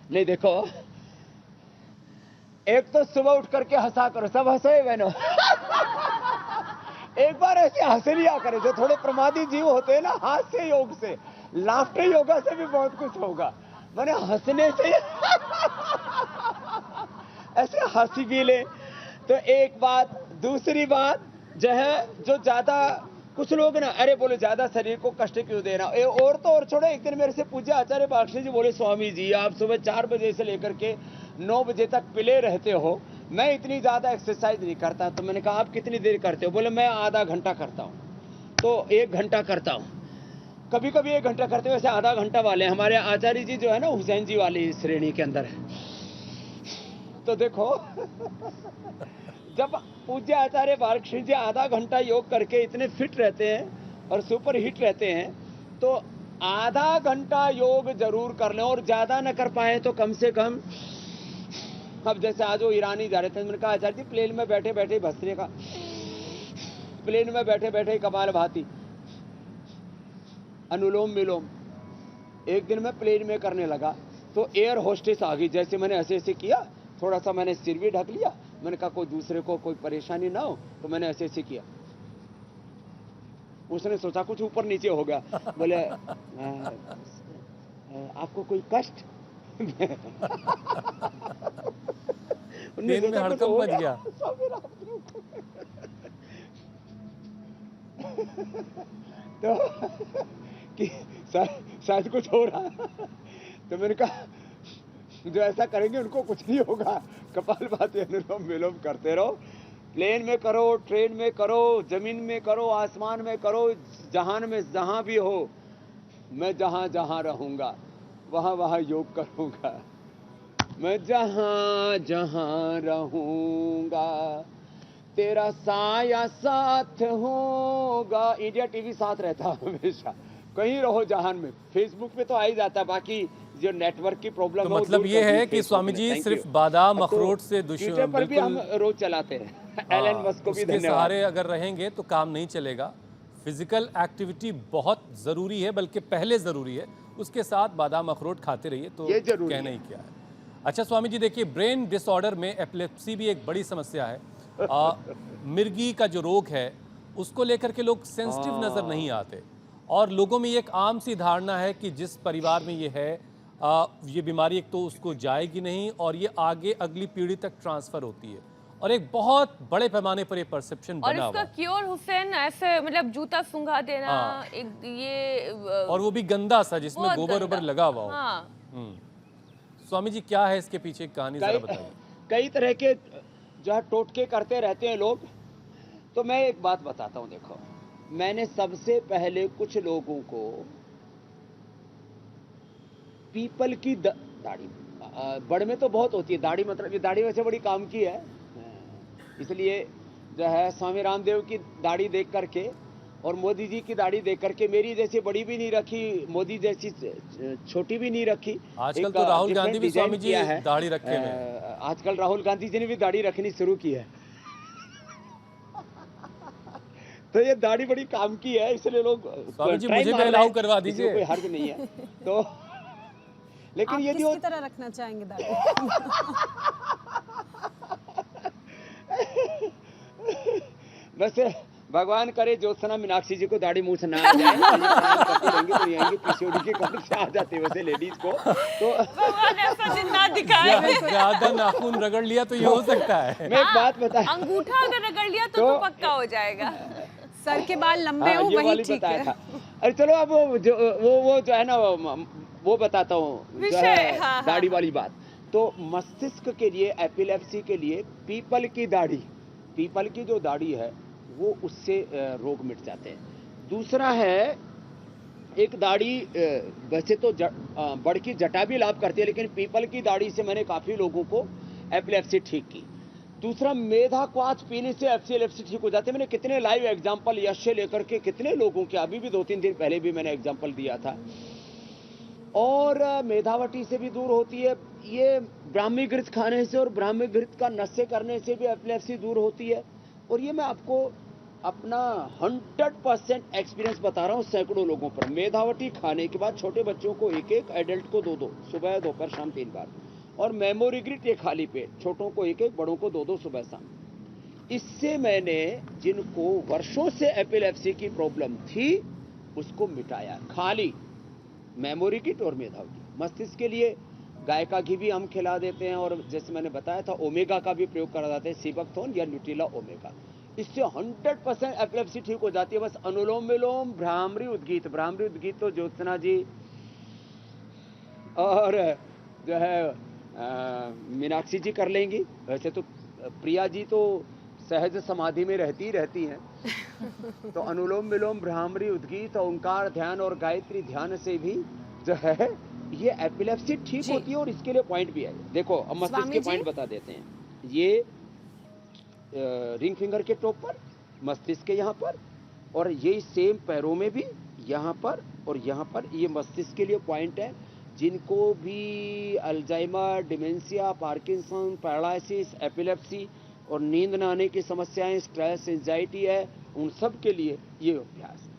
नहीं देखो, एक तो सुबह उठ करके हंसा करो, सब हंसे बहनों। एक बार ऐसे हंस लिया करो, जो थोड़े प्रमादी जीव होते हैं ना, हास्य योग से, लाफ्टर योगा से भी बहुत कुछ होगा। मैंने हंसने से ऐसे हंसी भी ले, तो एक बात। दूसरी बात जो है, जो ज्यादा कुछ लोग ना, अरे बोले ज्यादा शरीर को कष्ट क्यों देना, और तो और छोड़ो। एक दिन मेरे से पूज्य आचार्य बागशी जी बोले, स्वामी जी आप सुबह 4 बजे से लेकर के 9 बजे तक पिले रहते हो, मैं इतनी ज्यादा एक्सरसाइज नहीं करता। तो मैंने कहा आप कितनी देर करते हो? बोले मैं आधा घंटा करता हूँ। तो 1 घंटा करता हूँ, कभी कभी 1 घंटा करते हो। वैसे आधा घंटा वाले हमारे आचार्य जी जो है ना, हुसैन जी वाली श्रेणी के अंदर है। तो देखो, जब पूज्य आचार्य बालकृष्ण जी आधा घंटा योग करके इतने फिट रहते हैं और सुपर हिट रहते हैं, तो आधा घंटा योग जरूर कर लें। और ज्यादा न कर पाए तो कम से कम, अब जैसे आज वो ईरानी जा रहे थे, मैंने कहा आचार्य जी प्लेन में बैठे बैठे भस्त्रिका का, प्लेन में बैठे बैठे कपाल भाती, अनुलोम विलोम। एक दिन मैं प्लेन में करने लगा तो एयर होस्टेस आ गई। जैसे मैंने ऐसे ऐसे किया, थोड़ा सा मैंने सिर भी ढक लिया, मैंने कहा कोई दूसरे को कोई परेशानी ना हो, तो मैंने ऐसे ऐसे किया। उसने सोचा कुछ ऊपर नीचे हो गया, बोले आपको कोई कष्ट? ट्रेन में हड़कंप मच गया। तो कि शायद कुछ हो रहा है। तो मैंने कहा जो ऐसा करेंगे उनको कुछ नहीं होगा, कपालभाति अनुलोम विलोम करते रहो। प्लेन में करो, ट्रेन में करो, जमीन में करो, आसमान में करो, जहान में जहां भी हो, मैं जहां जहां रहूंगा वहां वहां योग करूंगा। मैं जहां जहां रहूंगा तेरा साया साथ होगा। इंडिया टीवी साथ रहता हमेशा, कहीं रहो जहान में। फेसबुक पे तो आ ही जाता है, बाकी जो नेटवर्क की प्रॉब्लम तो है मतलब ये है कि स्वामी जी सिर्फ बादाम अखरोट से ट्विटर पर भी हम रोज चलाते हैं। एलन मस्क को भी उसके धन्यवाद। सहारे अगर रहेंगे तो काम नहीं चलेगा। फिजिकल एक्टिविटी बहुत ज़रूरी है, बल्कि पहले ज़रूरी है, उसके साथ बादाम अखरोट खाते रहिए, तो ये जरूरी कहना है। ही क्या है। अच्छा स्वामी जी देखिए, ब्रेन डिसऑर्डर में एपिलेप्सी भी एक बड़ी समस्या है। मिर्गी का जो रोग है उसको लेकर के लोग सेंसिटिव नज़र नहीं आते, और लोगों में ये एक आम सी धारणा है कि जिस परिवार में ये है ये बीमारी एक तो उसको जाएगी नहीं, और ये आगे अगली पीढ़ी तक ट्रांसफ़र होती है, और एक बहुत बड़े पैमाने पर ये परसेप्शन और बना हुआ इसका है। क्योर हुसैन ऐसे मतलब जूता सूंघा देना, एक ये और वो भी गंदा सा जिसमें बहुत गोबर गंदा। ओबर लगा हुआ हो। हाँ। स्वामी जी क्या है इसके पीछे की कहानी, जरा बताइए। कई तरह के जो है टोटके करते रहते हैं लोग। तो मैं एक बात बताता हूं, देखो मैंने सबसे पहले कुछ लोगों को पीपल की दाढ़ी, बड़ में तो बहुत होती है दाढ़ी, मतलब ये दाढ़ी वैसे बड़ी काम की है, इसलिए जो है स्वामी रामदेव की दाढ़ी देख करके और मोदी जी की दाढ़ी देख करके, मेरी जैसी बड़ी भी नहीं रखी, मोदी जैसी छोटी भी नहीं रखी। आजकल तो राहुल गांधी भी स्वामी जी दाढ़ी रखे हुए हैं। आजकल राहुल गांधी जी ने भी दाढ़ी रखनी शुरू की है। तो ये दाढ़ी बड़ी काम की है, इसलिए लोग स्वामी जी मुझे भी अलाउ करवा दीजिए, कोई हर्ज नहीं है। तो लेकिन आप यदि किसकी तरह रखना चाहेंगे दाढ़ी? वैसे भगवान करे ज्योत्सना मीनाक्षी जी को दाढ़ी मूछ ना आ जाए, करती रहेंगी तो यही पीसीओडी के कारण से आ जाती है वैसे लेडीज को। तो भगवान ऐसा दिन ना दिखाए। ज्यादा नाखून रगड़ लिया तो ये हो सकता है। मैं एक बात बता, अंगूठा अगर रगड़ लिया तो पक्का हो जाएगा। सर के बाल लंबे हो ये वही वाली ठीक बताया है। था। अरे चलो अब वो जो है ना, वो बताता हूँ जो है दाढ़ी वाली बात। तो मस्तिष्क के लिए, एपिलेप्सी के लिए पीपल की दाढ़ी, पीपल की जो दाढ़ी है वो उससे रोग मिट जाते हैं। दूसरा है एक दाढ़ी, वैसे तो बड़ की जटा भी लाभ करती है, लेकिन पीपल की दाढ़ी से मैंने काफी लोगों को एपिलेप्सी ठीक की। दूसरा मेधा क्वाथ पीने से एपिलेप्सी ठीक हो जाते हैं। मैंने कितने लाइव एग्जांपल यश से लेकर के कितने लोगों के, अभी भी 2-3 दिन पहले भी मैंने एग्जांपल दिया था। और मेधावटी से भी दूर होती है। ये ब्राह्मी घृत खाने से और ब्राह्मी घृत का नशे करने से भी एपिलेप्सी दूर होती है। और ये मैं आपको अपना 100% एक्सपीरियंस बता रहा हूँ सैकड़ों लोगों पर। मेधावटी खाने के बाद छोटे बच्चों को एक एक, एडल्ट को 2-2, सुबह दोपहर शाम 3 बार। और मेमोरी ग्रिट ये खाली पेट, छोटों को एक एक, बड़ों को 2-2 सुबह शाम। इससे मैंने जिनको वर्षों से एपिलेप्सी की प्रॉब्लम थी उसको मिटाया। खाली मेमोरी किट और मेधावटी। मस्तिष्क के लिए गाय का घी भी हम खिला देते हैं, और जैसे मैंने बताया था ओमेगा का भी प्रयोग करा जाता है, सीबकथोन या न्यूट्रिला ओमेगा। इससे 100% एपिलेप्सी ठीक हो जाती है। बस अनुलोम विलोम, भ्रामरी उद्गीत। भ्रामरी उद्गीत तो ज्योत्सना जी और जो है मीनाक्षी जी कर लेंगी। वैसे तो प्रिया जी तो सहज समाधि में रहती हैं। तो अनुलोम विलोम, भ्रामरी उद्गीत, ओंकार ध्यान और गायत्री ध्यान से भी जो है ये एपिलेप्सी ठीक होती है। और इसके लिए पॉइंट भी है। देखो अब मस्तिष्क के पॉइंट बता देते हैं। ये रिंग फिंगर के टॉप पर, मस्तिष्क के यहाँ पर, और ये सेम पैरों में भी, यहाँ पर और यहाँ पर। ये मस्तिष्क के लिए पॉइंट है। जिनको भी Alzheimer, dementia, Parkinson, paralysis, epilepsy और नींद न आने की समस्याएं, स्ट्रेस, एंजाइटी है, उन सब के लिए ये अभ्यास